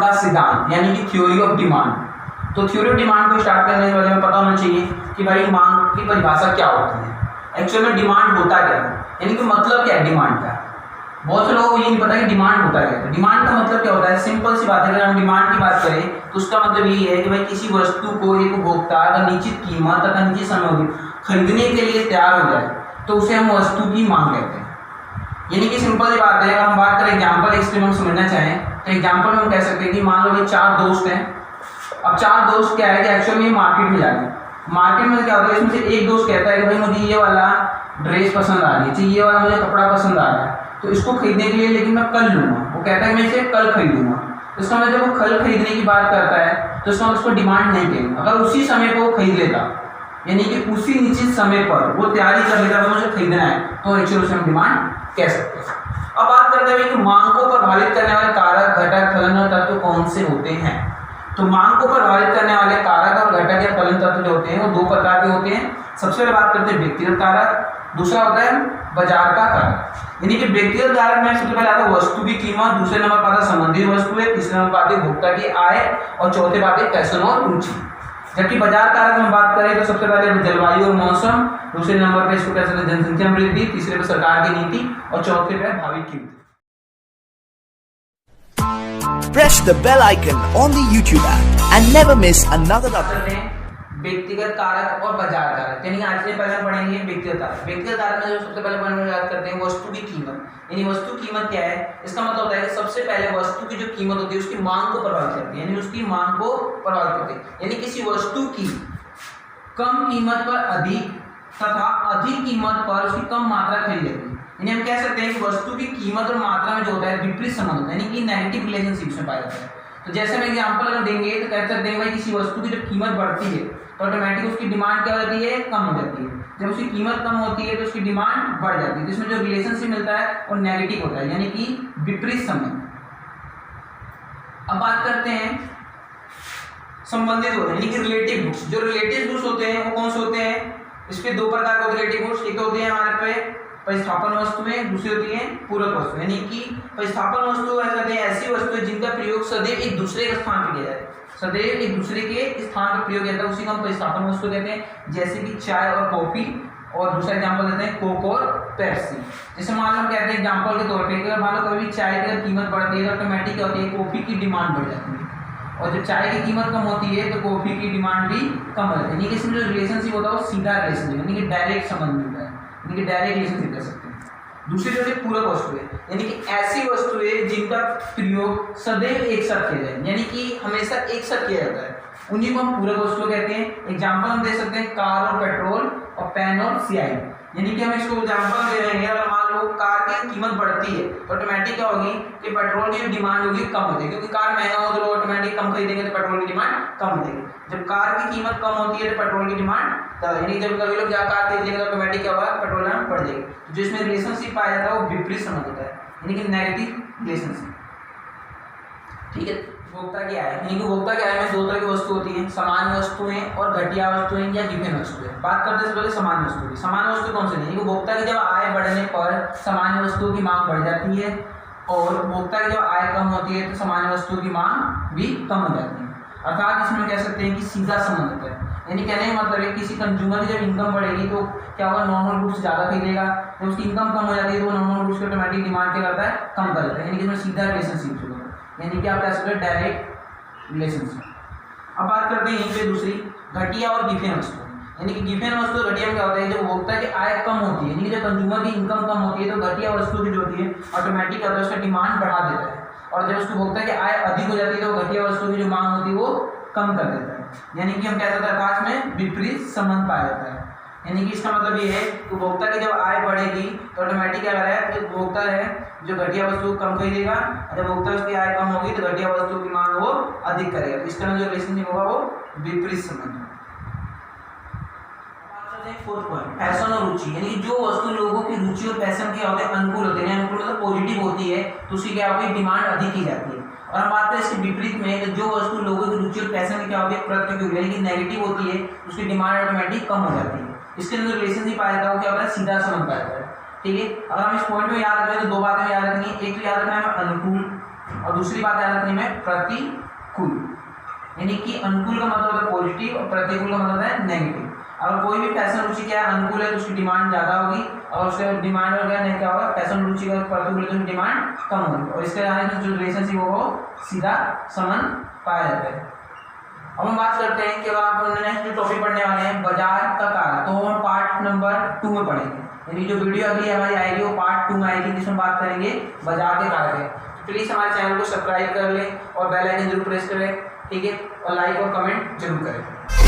का सिद्धांत यानी कि थ्योरी ऑफ डिमांड। तो थ्योरी ऑफ डिमांड को स्टार्ट करने के बारे में पता होना चाहिए कि भाई मांग की परिभाषा क्या होती है, एक्चुअल में डिमांड होता क्या है, यानी कि मतलब क्या है डिमांड का। बहुत से लोगों को ये नहीं पता कि डिमांड होता क्या है। डिमांड का मतलब क्या होता है, सिंपल सी बात है। अगर हम डिमांड की बात करें तो उसका मतलब यही है कि भाई किसी वस्तु को एक उपभोक्ता अगर निश्चित कीमत तथा निश्चित समय खरीदने के लिए तैयार हो जाए तो उसे हम वस्तु की मांग कहते हैं। यानी कि सिंपल सी बात है, अगर हम बात करें एग्जाम्पल इसके हम समझना चाहें तो एग्जाम्पल में हम कह सकते हैं कि मान लो भाई 4 दोस्त हैं। अब 4 दोस्त क्या है कि एक्चुअल में मार्केट में जाते हैं। मार्केट में क्या होता है, इसमें से एक दोस्त कहता है कि भाई मुझे ये वाला ड्रेस पसंद आ रही है, ये वाला मुझे कपड़ा पसंद आ रहा है, तो इसको खरीदने के लिए लेकिन मैं कल लूँगा। वो कहता है मैं इसे कल खरीदूंगा। तो इसका मतलब जब वो कल खरीदने की बात करता है तो इसका उसको डिमांड नहीं कहेंगे। अगर उसी समय पर वो खरीद लेता, यानी कि उसी निश्चित समय पर वो तैयारी कर लेता मुझे खरीदना है, तो एक्चुअली उसे हम डिमांड कह सकते हैं। अब बात करते हैं कि मांग को प्रभावित करने वाले कारक, घटक, फलन और तत्व कौन से होते हैं। तो मांग को प्रभावित करने वाले कारक और घटक या फलन तत्व जो होते हैं वो 2 प्रकार के होते हैं। सबसे पहले बात करते हैं व्यक्तिगत कारक, दूसरा होता है बाजार का कारक। यानी कि व्यक्तिगत कारक में सबसे पहले आता है वस्तु की कीमत, दूसरे नंबर पर आता है संबंधित वस्तु है, तीसरे नंबर पर आती है उपभोक्ता की आय और चौथे पर आती है फैशन और रुचि। जबकि बाजार कारक में बात करें तो सबसे पहले जलवायु और मौसम, दूसरे नंबर पे इसको कह सकते हैं जनसंख्या वृद्धि, तीसरे पे सरकार की नीति और चौथे पे भावी कीमत। Press the bell icon on the YouTube app and never miss another update. व्यक्तिगत कारक और बाजार कारक, यानी आज से पहले हम पढ़ेंगे व्यक्तिगत कारक। व्यक्तिगत कारक में जो सबसे पहले पढ़ने याद करते हैं वस्तु की कीमत। यानी वस्तु कीमत क्या है, इसका मतलब होता है कि सबसे पहले वस्तु की जो कीमत होती है उसकी मांग को प्रभावित करती है, यानी उसकी मांग को प्रभावित करती है। यानी किसी वस्तु की कम कीमत पर अधिक तथा अधिक कीमत पर उसकी कम मात्रा खरीद लेती है। यानी हम कह सकते हैं कि वस्तु की कीमत और मात्रा में जो होता है विपरीत संबंध होता है, यानी कि नेगेटिव रिलेशनशिप में पाया जाता है। तो जैसे हम एग्जांपल अगर देंगे तो कह सकते हैं भाई किसी वस्तु की जब कीमत बढ़ती है तो ऑटोमेटिक उसकी डिमांड क्या हो जाती है, कम हो जाती है। जब उसकी कीमत कम होती है तो उसकी डिमांड बढ़ जाती है। जिसमें जो रिलेशनशिप मिलता है वो नेगेटिव होता है, यानी कि विपरीत संबंध। अब बात करते हैं संबंधित होते हैं, यानी कि रिलेटिव गुड्स। जो रिलेटिव गुड्स होते हैं वो कौन से होते हैं, इसके 2 प्रकार के रिलेटिव गुड्स। एक तो होते हैं हमारे पे प्रतिस्थापन वस्तुएं, दूसरी होती है पूरक वस्तु। यानी कि प्रतिस्थापन वस्तु ऐसी वस्तु जिनका प्रयोग सदैव एक दूसरे के स्थान पर किया जाए, सदैव एक दूसरे के स्थान पर प्रयोग किया जाता है, उसी को हम प्रतिस्थापन वस्तु कहते हैं। जैसे कि चाय और कॉफी, और दूसरा एग्जांपल देते हैं कोक और पेप्सी। जैसे मान लो हम कहते हैं एग्जांपल के तौर पे मान लो कभी चाय की कीमत बढ़ती है तो ऑटोमेटिक क्या होती है, कॉफी की डिमांड बढ़ जाती है, और जब चाय की कीमत कम होती है तो कॉफी की डिमांड भी कम हो जाती है। यानी कि इसमें जो रिलेशनशिप होता है वो सीधा रिलेशनशिप, यानी कि डायरेक्ट संबंध मिलता है, यानी कि डायरेक्ट रिलेशनशिप कह सकते हैं। दूसरी जो है पूरक वस्तु है, यानी कि ऐसी वस्तुएं जिनका प्रयोग सदैव एक साथ किया जाए, यानी कि हमेशा एक साथ किया जाता है, उन्हीं को हम पूरक वस्तु कहते हैं। एग्जांपल हम दे सकते हैं कार और पेट्रोल और पेन और स्याही। यानी कि हम इसको एग्जांपल दे रहे हैं, अगर मान लो कार की कीमत बढ़ती है तो ऑटोमेटिक क्या होगी कि पेट्रोल की डिमांड होगी कम हो जाएगी, क्योंकि कार महंगा हो तो ऑटोमेटिक कम खरीदेंगे तो पेट्रोल की डिमांड कम हो जाएगी। जब कार की कीमत कम होती है तो पेट्रोल की डिमांड ज़्यादा, यानी जब कभी लोग जहाँ कार खरीदेंगे तो ऑटोमेटिक क्या होगा, पेट्रोल डिमांड बढ़ जाएगी। तो जिसमें रिलेशनशिप पाया जाता है वो विपरीत संबंध होता है, यानी कि नेगेटिव रिलेशनशिप। ठीक है, उपभोक्ता क्या है, यानी कि उपभोक्ता क्या है में 2 तरह की वस्तु होती है, सामान्य वस्तुएं और घटिया वस्तुएं या विभिन्न वस्तुएं। बात करते हैं पहले सामान्य वस्तु की। सामान्य वस्तु कौन सी है, उपभोक्ता की जब आय बढ़ने पर सामान्य वस्तुओं की मांग बढ़ जाती है, और उपभोक्ता की जब आय कम होती है तो सामान्य वस्तुओं की मांग भी कम हो जाती है। अर्थात इसमें कह सकते हैं कि सीधा संबंध होता है, यानी कहने का मतलब है किसी कंज्यूमर की जब इनकम बढ़ेगी तो क्या होगा, नॉर्मल गुड्स ज़्यादा खरीदेगा, जब उसकी इनकम कम हो जाती है तो नॉर्मल गुड्स की ऑटोमेटिक डिमांड क्या करता है, कम कर देता है। यानी कि इसमें सीधा रिलेशनशिप होगा, यानी कि आप कह सकते हैं डायरेक्ट रिलेशनशिप। अब बात करते हैं यहीं पे दूसरी घटिया और विभिन्न वस्तु। यानी कि विभिन्न वस्तु घटिया में क्या होता है, जब उपभोक्ता की आय कम होती है, यानी कि जब कंज्यूमर की इनकम कम होती है तो घटिया वस्तु की जो होती है ऑटोमेटिक क्या होता है, उसका डिमांड बढ़ा देता है, और जब उसकी उपभोक्ता की आय अधिक हो जाती है तो घटिया वस्तु की जो मांग होती है वो कम कर देता है। यानी कि हम कह सकते हैं अर्थात में विपरीत संबंध पाया जाता है। यानी कि इसका मतलब ये है कि उपभोक्ता की जब आय बढ़ेगी तो ऑटोमेटिक क्या कर रहा है, कि उपभोक्ता है जो घटिया वस्तु कम खरीदेगा, जब उपभोक्ता उसकी आय कम होगी तो घटिया वस्तु की मांग वो अधिक करेगा। इस तरह जो रिलेशनशिप होगा वो विपरीत संबंध। फैशन और रुचि, यानी जो वस्तु लोगों की रुचि और फैशन के होते हैं अनुकूल होते हैं, अनुकूल मतलब पॉजिटिव होती है तो उसकी क्या होगी, डिमांड अधिक की जाती है। और हम बात करें इसके विपरीत में, तो जो वस्तु लोगों की रुचि और फैशन की क्या होती है, प्रतिकूल यानी कि नेगेटिव होती है, उसकी डिमांड ऑटोमेटिक कम हो जाती है। इसके अंदर रिलेशनशिप पाया जाता है वो क्या होता है, सीधा संबंध पाया जाता है। ठीक है, अगर हम इस पॉइंट में याद रखें तो 2 बातें याद रखनी है। एक तो याद रखना है अनुकूल, और दूसरी बात याद रखनी है प्रतिकूल, यानी कि अनुकूल का मतलब होता है पॉजिटिव और प्रतिकूल का मतलब होता है नेगेटिव। अगर कोई भी फैशन रुचि क्या है अनुकूल है तो उसकी डिमांड ज़्यादा होगी, और उसके डिमांड वगैरह नहीं क्या होगा, फैशन रुचि का प्रतिकूल है तो उसकी डिमांड कम होगी, और इसके जो रिलेशनशिप हो वो सीधा संबंध पाया जाता है। अब हम बात करते हैं कि अगर आप नेक्स्ट जो टॉपिक पढ़ने वाले हैं बाजार का कारक, तो हम पार्ट नंबर 2 में पढ़ेंगे, यानी जो वीडियो अगली हमारी आएगी वो पार्ट 2 में आएगी जिसमें बात करेंगे बाजार के कारक है। प्लीज़ हमारे चैनल को सब्सक्राइब कर लें और बेल आइकन जरूर प्रेस करें, ठीक है, और लाइक और कमेंट जरूर करें।